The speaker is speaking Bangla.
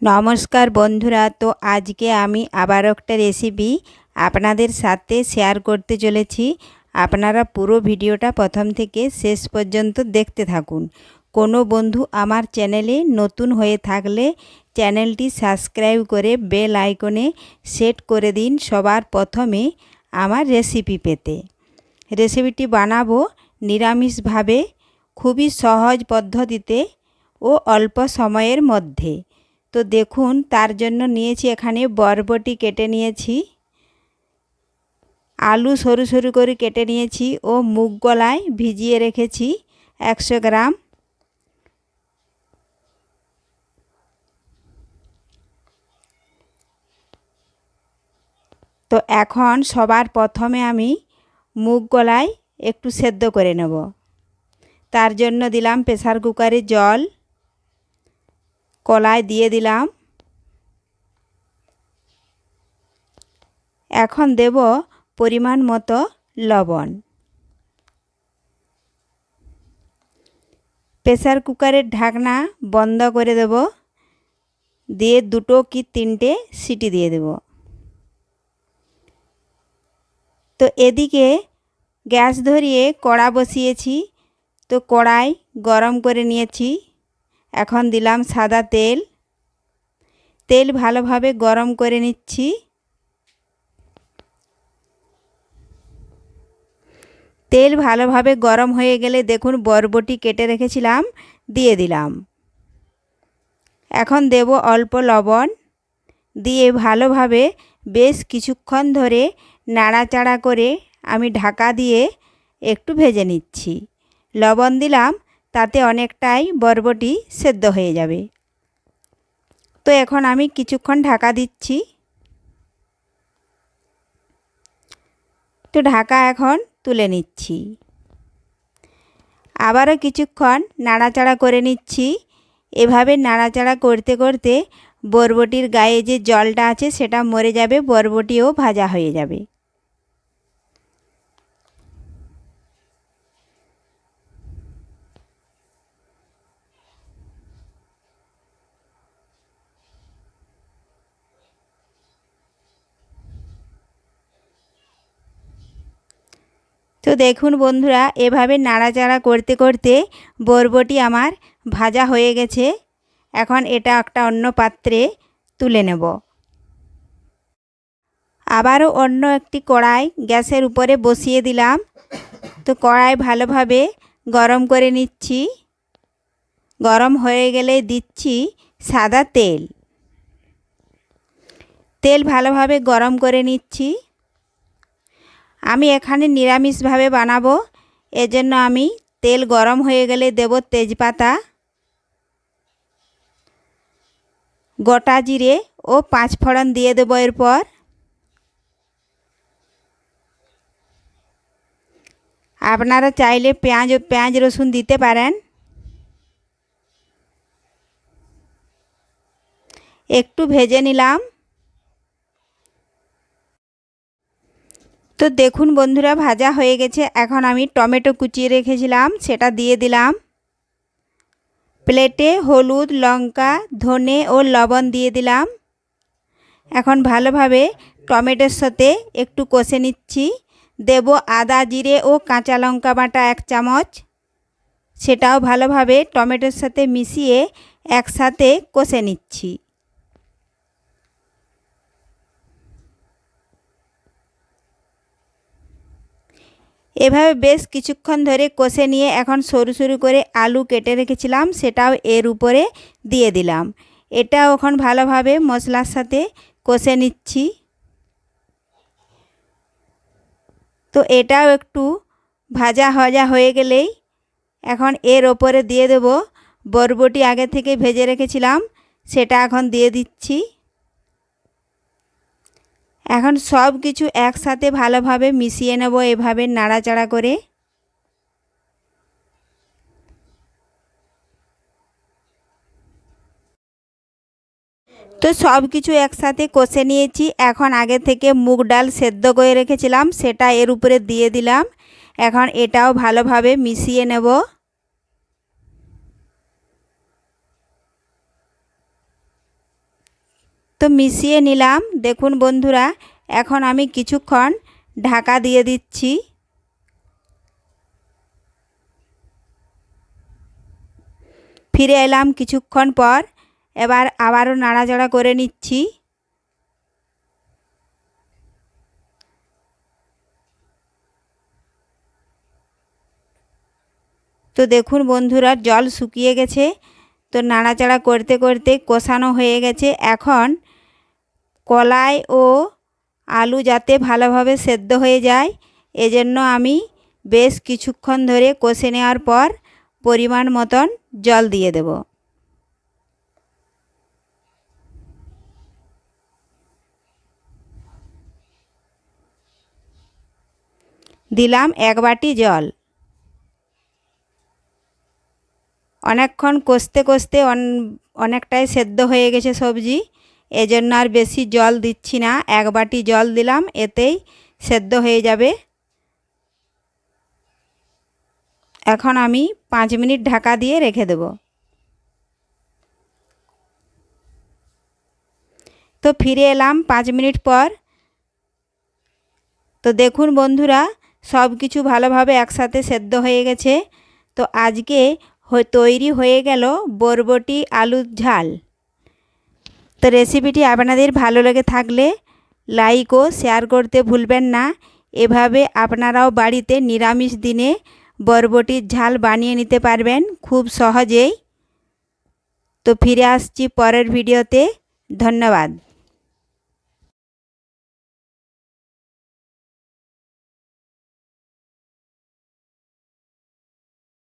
নমস্কার বন্ধুরা, তো আজকে আমি আবার একটা রেসিপি আপনাদের সাথে শেয়ার করতে চলেছি। আপনারা পুরো ভিডিওটা প্রথম থেকে শেষ পর্যন্ত দেখতে থাকুন। কোনো বন্ধু আমার চ্যানেলে নতুন হয়ে থাকলে চ্যানেলটি সাবস্ক্রাইব করে বেল আইকনে সেট করে দিন সবার প্রথমে আমার রেসিপি পেতে। রেসিপিটি বানাবো নিরামিষভাবে, খুবই সহজ পদ্ধতিতে ও অল্প সময়ের মধ্যে। তো দেখুন, তার জন্য নিয়েছি এখানে বরবটি কেটে নিয়েছি, আলু সরু সরু করে কেটে নিয়েছি ও মুগ কলাই ভিজিয়ে রেখেছি 100 গ্রাম। তো এখন সবার প্রথমে আমি মুগ কলাই একটু সেদ্ধ করে নেব। তার জন্য দিলাম প্রেসার কুকারে জল, কলাই দিয়ে দিলাম। এখন দেব পরিমাণ মতো লবণ। প্রেসার কুকারের ঢাকনা বন্ধ করে দেব, দিয়ে 2 কি 3টে সিটি দিয়ে দেব। তো এদিকে গ্যাস ধরিয়ে কড়া বসিয়েছি। তো কড়াই গরম করে নিয়েছি। এখন দিলাম সাদা তেল। তেল ভালোভাবে গরম করে নিচ্ছি। তেল ভালোভাবে গরম হয়ে গেলে দেখুন বরবটি কেটে রেখেছিলাম দিয়ে দিলাম। এখন দেব অল্প লবণ, দিয়ে ভালোভাবে বেশ কিছুক্ষণ ধরে নাড়াচাড়া করে আমি ঢাকা দিয়ে একটু ভেজে নিচ্ছি। লবণ দিলাম, তাতে অনেকটাই বরবটি সেদ্ধ হয়ে যাবে। তো এখন আমি কিছুক্ষণ ঢাকা দিচ্ছি। তো ঢাকা এখন তুলে নিচ্ছি। আবারও কিছুক্ষণ নাড়াচাড়া করে নিচ্ছি। এভাবে নাড়াচাড়া করতে করতে বরবটির গায়ে যে জলটা আছে সেটা মরে যাবে, বরবটিও ভাজা হয়ে যাবে। তো দেখুন বন্ধুরা, এভাবে নাড়াচাড়া করতে করতে বরবটি আমার ভাজা হয়ে গেছে। এখন এটা একটা অন্য পাত্রে তুলে নেব। আবারও অন্য একটি কড়াই গ্যাসের উপরে বসিয়ে দিলাম। তো কড়াই ভালোভাবে গরম করে নিচ্ছি। গরম হয়ে গেলে দিচ্ছি সাদা তেল। তেল ভালোভাবে গরম করে নিচ্ছি। আমি এখানে নিরামিষভাবে বানাবো, এজন্য আমি তেল গরম হয়ে গেলে দেব তেজপাতা, গোটা জিরে ও 5 ফোড়ন দিয়ে দেবো। এরপর আপনারা চাইলে পেঁয়াজ রসুন দিতে পারেন। একটু ভেজে নিলাম। তো দেখুন বন্ধুরা, ভাজা হয়ে গেছে। এখন আমি টমেটো কুচিয়ে রেখেছিলাম সেটা দিয়ে দিলাম। প্লেটে হলুদ, লঙ্কা, ধনে ও লবণ দিয়ে দিলাম। এখন ভালোভাবে টমেটোর সাথে একটু কষে নিচ্ছি। দেব আদা, জিরে ও কাঁচা লঙ্কা বাটা 1 চামচ। সেটাও ভালোভাবে টমেটোর সাথে মিশিয়ে একসাথে কষে নিচ্ছি। এভাবে বেশ কিছুক্ষণ ধরে কষে নিয়ে এখন সরু সরু করে আলু কেটে রেখেছিলাম সেটাও এর উপরে দিয়ে দিলাম। এটাও এখন ভালোভাবে মশলার সাথে কষে নিচ্ছি। তো এটাও একটু ভাজা হয়ে গেলেই এখন এর ওপরে দিয়ে দেব বরবটি আগে থেকে ভেজে রেখেছিলাম সেটা এখন দিয়ে দিচ্ছি। এখন সব কিছু একসাথে ভালোভাবে মিশিয়ে নেব এভাবে নাড়াচাড়া করে। তো সব কিছু একসাথে কষে নিয়েছি। এখন আগে থেকে মুগ ডাল সেদ্ধ করে রেখেছিলাম সেটা এর উপরে দিয়ে দিলাম। এখন এটাও ভালোভাবে মিশিয়ে নেব। তো মিশিয়ে নিলাম। দেখুন বন্ধুরা, এখন আমি কিছুক্ষণ ঢাকা দিয়ে দিচ্ছি। ফিরে এলাম কিছুক্ষণ পর। এবার আবারও নাড়াচাড়া করে নিচ্ছি। তো দেখুন বন্ধুরা, জল শুকিয়ে গেছে। তো নাড়াচাড়া করতে করতে কষানো হয়ে গেছে। এখন কলাই ও আলু যাতে ভালোভাবে সেদ্ধ হয়ে যায়, এজন্য আমি বেশ কিছুক্ষণ ধরে কষে নেওয়ার পর পরিমাণ মতন জল দিয়ে দেব। দিলাম 1 বাটি জল। অনেকক্ষণ কষতে কষতে অনেকটাই সেদ্ধ হয়ে গেছে সবজি, এজন্য আর বেশি জল দিচ্ছি না। 1 বাটি জল দিলাম, এতেই সেদ্ধ হয়ে যাবে। এখন আমি 5 মিনিট ঢাকা দিয়ে রেখে দেব। তো ফিরে এলাম 5 মিনিট পর। তো দেখুন বন্ধুরা, সব কিছু ভালোভাবে একসাথে সেদ্ধ হয়ে গেছে। তো আজকে তৈরি হয়ে গেল বরবটি আলুর ঝাল। তো রেসিপিটি আপনাদের ভালো লেগে থাকলে লাইক ও শেয়ার করতে ভুলবেন না। এভাবে আপনারাও বাড়িতে নিরামিষ দিনে বরবটির ঝাল বানিয়ে নিতে পারবেন খুব সহজেই। তো ফিরে আসছি পরের ভিডিওতে। ধন্যবাদ।